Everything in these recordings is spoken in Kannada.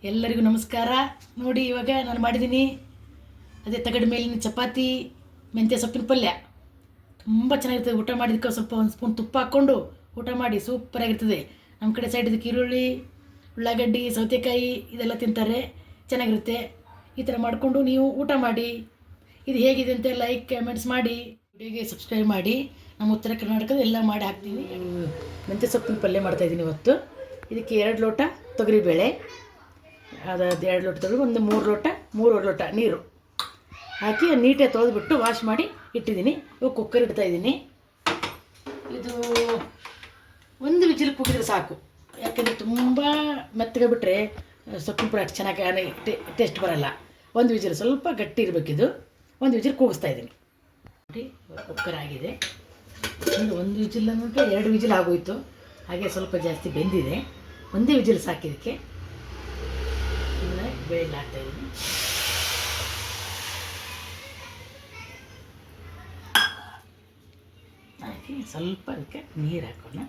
ಎಲ್ಲರಿಗೂ ನಮಸ್ಕಾರ. ನೋಡಿ ಇವಾಗ ನಾನು ಮಾಡಿದ್ದೀನಿ ಅದೇ ತಗಡ ಮೇಲಿನ ಚಪಾತಿ ಮೆಂತ್ಯ ಸೊಪ್ಪಿನ ಪಲ್ಯ. ತುಂಬ ಚೆನ್ನಾಗಿರ್ತದೆ. ಊಟ ಮಾಡಿದ್ದಕ್ಕೆ ಸ್ವಲ್ಪ ಒಂದು ಸ್ಪೂನ್ ತುಪ್ಪ ಹಾಕ್ಕೊಂಡು ಊಟ ಮಾಡಿ ಸೂಪರಾಗಿರ್ತದೆ. ನಮ್ಮ ಕಡೆ ಸೈಡ್ ಇದಕ್ಕೆ ಈರುಳ್ಳಿ, ಉಳ್ಳಾಗಡ್ಡಿ, ಸೌತೆಕಾಯಿ ಇದೆಲ್ಲ ತಿಂತಾರೆ, ಚೆನ್ನಾಗಿರುತ್ತೆ. ಈ ಥರ ಮಾಡಿಕೊಂಡು ನೀವು ಊಟ ಮಾಡಿ. ಇದು ಹೇಗಿದೆ ಅಂತ ಲೈಕ್ ಕಮೆಂಟ್ಸ್ ಮಾಡಿ, ವಿಡಿಯೋಗೆ ಸಬ್ಸ್ಕ್ರೈಬ್ ಮಾಡಿ. ನಮ್ಮ ಉತ್ತರ ಕರ್ನಾಟಕದ ಎಲ್ಲ ಮಾಡಿ ಹಾಕ್ತೀನಿ. ಮೆಂತ್ಯ ಸೊಪ್ಪಿನ ಪಲ್ಯ ಮಾಡ್ತಾಯಿದ್ದೀನಿ ಇವತ್ತು. ಇದಕ್ಕೆ 2 ಲೋಟ ತೊಗರಿಬೇಳೆ, ಅದು 2 ಲೋಟ ತೊಗರಿ, ಒಂದು 3 ಲೋಟ ನೀರು ಹಾಕಿ ನೀಟಾಗಿ ತೊಳೆದ್ಬಿಟ್ಟು ವಾಶ್ ಮಾಡಿ ಇಟ್ಟಿದ್ದೀನಿ. ಇವಾಗ ಕುಕ್ಕರ್ ಇಡ್ತಾಯಿದ್ದೀನಿ. ಇದು ಒಂದು ವಿಜಿಲ್ ಕೂಗಿದ್ರೆ ಸಾಕು, ಯಾಕೆಂದರೆ ತುಂಬ ಮೆತ್ತಗೆ ಬಿಟ್ಟರೆ ಸೊಪ್ಪಿನ ಪಲ್ಯ ಅಷ್ಟು ಚೆನ್ನಾಗಿ ಟೇಸ್ಟ್ ಬರೋಲ್ಲ. ಒಂದು ವಿಜಿಲ್ ಸ್ವಲ್ಪ ಗಟ್ಟಿ ಇರಬೇಕಿದು. ಒಂದು ವಿಜಿಲ್ ಕೂಗಿಸ್ತಾ ಇದ್ದೀನಿ. ನೋಡಿ ಕುಕ್ಕರ್ ಆಗಿದೆ. ಒಂದು ವಿಜಿಲ್ ಅಂದರೆ 2 ವಿಜಿಲ್ ಆಗೋಯ್ತು. ಹಾಗೆ ಸ್ವಲ್ಪ ಜಾಸ್ತಿ ಬೆಂದಿದೆ. ಒಂದೇ ವಿಜಿಲ್ ಸಾಕಿದ್ದಕ್ಕೆ ಬೇಳೆ ಹಾಕ್ತಾಯಿದ್ದೀನಿ. ಹಾಕಿ ಸ್ವಲ್ಪ ಅದಕ್ಕೆ ನೀರು ಹಾಕೋಣ.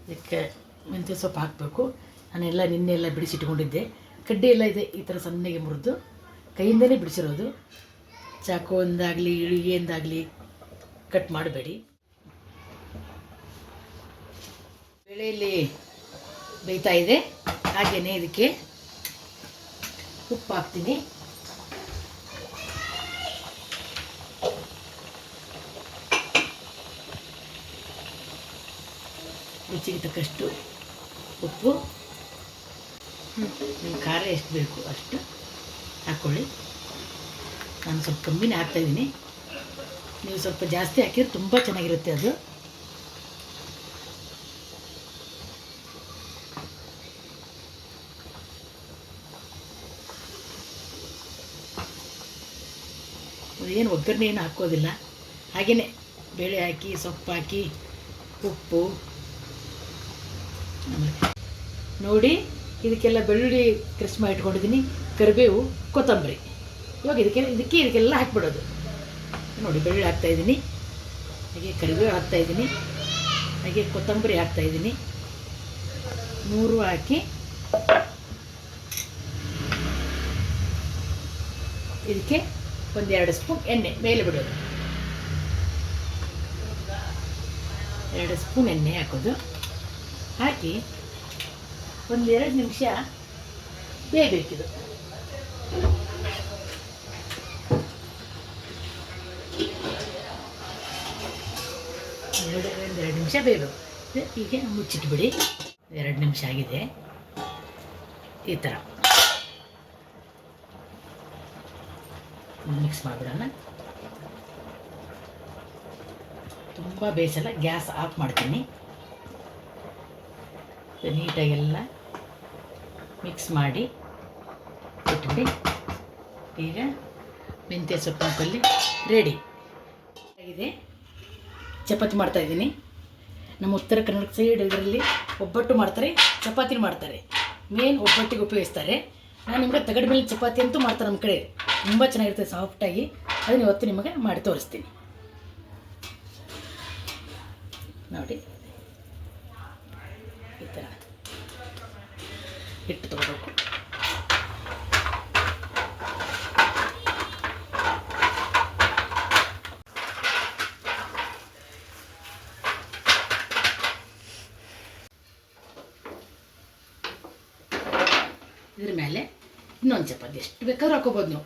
ಇದಕ್ಕೆ ಮೆಂತ್ಯ ಸೊಪ್ಪು ಹಾಕಬೇಕು. ನಾನೆಲ್ಲ ನಿನ್ನೆಲ್ಲ ಬಿಡಿಸಿಟ್ಕೊಂಡಿದ್ದೆ. ಕಡ್ಡಿ ಎಲ್ಲ ಇದೆ, ಈ ಥರ ಸಣ್ಣಗೆ ಮುರಿದು ಕೈಯಿಂದಲೇ ಬಿಡಿಸಿರೋದು. ಚಾಕುವಿಂದಾಗಲಿ ಇಳಿಗೆಯಿಂದಾಗಲಿ ಕಟ್ ಮಾಡಬೇಡಿ. ಬೇಳೆಯಲ್ಲಿ ಬೇಯ್ತಾ ಇದೆ. ಹಾಗೆಯೇ ಇದಕ್ಕೆ ಉಪ್ಪು ಹಾಕ್ತೀನಿ. ರುಚಿಗೆ ತಕ್ಕಷ್ಟು ಉಪ್ಪು. ನಿಮ್ಮ ಖಾರ ಎಷ್ಟು ಬೇಕು ಅಷ್ಟು ಹಾಕ್ಕೊಳ್ಳಿ. ನಾನು ಸ್ವಲ್ಪ ಕಮ್ಮಿನೇ ಹಾಕ್ತಾಯಿದ್ದೀನಿ. ನೀವು ಸ್ವಲ್ಪ ಜಾಸ್ತಿ ಹಾಕಿದ್ರೆ ತುಂಬ ಚೆನ್ನಾಗಿರುತ್ತೆ ಅದು. ಏನು ಒಗ್ಗರಣೆ ಏನು ಹಾಕೋದಿಲ್ಲ, ಹಾಗೆಯೇ ಬೇಳೆ ಹಾಕಿ ಸೊಪ್ಪು ಹಾಕಿ ಉಪ್ಪು. ನೋಡಿ ಇದಕ್ಕೆಲ್ಲ ಬೆಳ್ಳುಳ್ಳಿ ಕ್ರಶ್ ಮಾಡಿ ಇಟ್ಕೊಂಡಿದ್ದೀನಿ, ಕರಿಬೇವು, ಕೊತ್ತಂಬರಿ. ಇವಾಗ ಇದಕ್ಕೆಲ್ಲ ಹಾಕ್ಬಿಡೋದು. ನೋಡಿ ಬೆಳ್ಳುಳ್ಳಿ ಹಾಕ್ತಾಯಿದ್ದೀನಿ, ಹಾಗೆ ಕರಿಬೇವು ಹಾಕ್ತಾಯಿದ್ದೀನಿ, ಹಾಗೆ ಕೊತ್ತಂಬರಿ ಹಾಕ್ತಾಯಿದ್ದೀನಿ. 3 ಹಾಕಿ ಇದಕ್ಕೆ ಒಂದು 2 ಸ್ಪೂನ್ ಎಣ್ಣೆ ಮೇಲೆ ಬಿಡೋದು. 2 ಸ್ಪೂನ್ ಎಣ್ಣೆ ಹಾಕೋದು. ಹಾಕಿ ಒಂದು 2 ನಿಮಿಷ ಬೇಯಬೇಕಿದು. 2 ನಿಮಿಷ ಬೇಯಬೇಕು. ಹೀಗೆ ಮುಚ್ಚಿಟ್ಬಿಡಿ. 2 ನಿಮಿಷ ಆಗಿದೆ. ಈ ಥರ ಮಿಕ್ಸ್ ಮಾಡಿಬಿಡೋಣ. ತುಂಬ ಬೇಯಿಸಲ್ಲ, ಗ್ಯಾಸ್ ಆಫ್ ಮಾಡ್ತೀನಿ. ನೀಟಾಗೆಲ್ಲ ಮಿಕ್ಸ್ ಮಾಡಿ ಇಟ್ಬಿಡಿ. ಈಗ ಮೆಂತ್ಯ ಸೊಪ್ಪಿನ ಪಲ್ಯ ರೆಡಿ ಆಗಿದೆ. ಚಪಾತಿ ಮಾಡ್ತಾಯಿದ್ದೀನಿ. ನಮ್ಮ ಉತ್ತರ ಕನ್ನಡ ಸೈಡ್ ಇದರಲ್ಲಿ ಒಬ್ಬಟ್ಟು ಮಾಡ್ತಾರೆ, ಚಪಾತಿ ಮಾಡ್ತಾರೆ. ಮೇನ್ ಒಬ್ಬಟ್ಟಿಗೆ ಉಪಯೋಗಿಸ್ತಾರೆ. ನಾನು ನಿಮಗೆ ತಗಡ ಮೇಲೆ ಚಪಾತಿ ಅಂತೂ ಮಾಡ್ತಾರೆ ನಮ್ಮ ಕಡೆ. ತುಂಬ ಚೆನ್ನಾಗಿರ್ತದೆ, ಸಾಫ್ಟಾಗಿ. ಅದನ್ನು ಇವತ್ತು ನಿಮಗೆ ಮಾಡಿ ತೋರಿಸ್ತೀನಿ. ನೋಡಿ ಈ ಥರ ಹಿಟ್ಟು ತೊಗೋಬೇಕು. ಇದ್ರ ಮೇಲೆ ಇನ್ನೊಂದು ಚಪಾತಿ ಎಷ್ಟು ಬೇಕಾದ್ರೂ ಹಾಕೋಬೋದು ನೀವು.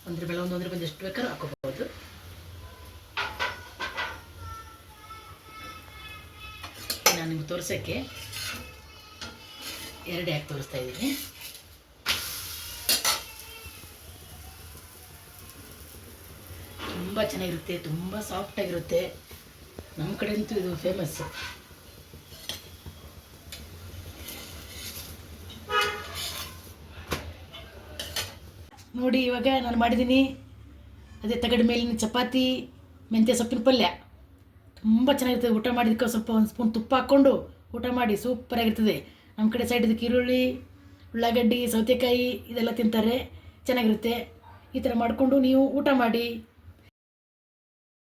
ಒಂದ್ರ ಮೇಲೆ ಒಂದೊಂದ್ರ ಬಂದು ಎಷ್ಟು ಬೇಕಾದ್ರೂ ಹಾಕೋಬೋದು. ನಾನು ನಿಮ್ಗೆ ತೋರಿಸೋಕ್ಕೆ 2 ಹಾಕಿ ತೋರಿಸ್ತಾ ಇದ್ದೀನಿ. ತುಂಬ ಚೆನ್ನಾಗಿರುತ್ತೆ, ತುಂಬ ಸಾಫ್ಟಾಗಿರುತ್ತೆ. ನಮ್ಮ ಕಡೆ ಅಂತೂ ಇದು ಫೇಮಸ್ಸು. ನೋಡಿ ಇವಾಗ ನಾನು ಮಾಡಿದ್ದೀನಿ ಅದೇ ತಗಡ ಮೇಲಿನ ಚಪಾತಿ ಮೆಂತ್ಯ ಸೊಪ್ಪಿನ ಪಲ್ಯ. ತುಂಬ ಚೆನ್ನಾಗಿರ್ತದೆ. ಊಟ ಮಾಡಿದ್ದಕ್ಕೆ ಸ್ವಲ್ಪ ಒಂದು ಸ್ಪೂನ್ ತುಪ್ಪ ಹಾಕ್ಕೊಂಡು ಊಟ ಮಾಡಿ ಸೂಪರಾಗಿರ್ತದೆ. ನಮ್ಮ ಕಡೆ ಸೈಡ್ ಇದಕ್ಕೆ ಈರುಳ್ಳಿ, ಉಳ್ಳಾಗಡ್ಡಿ, ಸೌತೆಕಾಯಿ ಇದೆಲ್ಲ ತಿಂತಾರೆ, ಚೆನ್ನಾಗಿರುತ್ತೆ. ಈ ಥರ ಮಾಡಿಕೊಂಡು ನೀವು ಊಟ ಮಾಡಿ.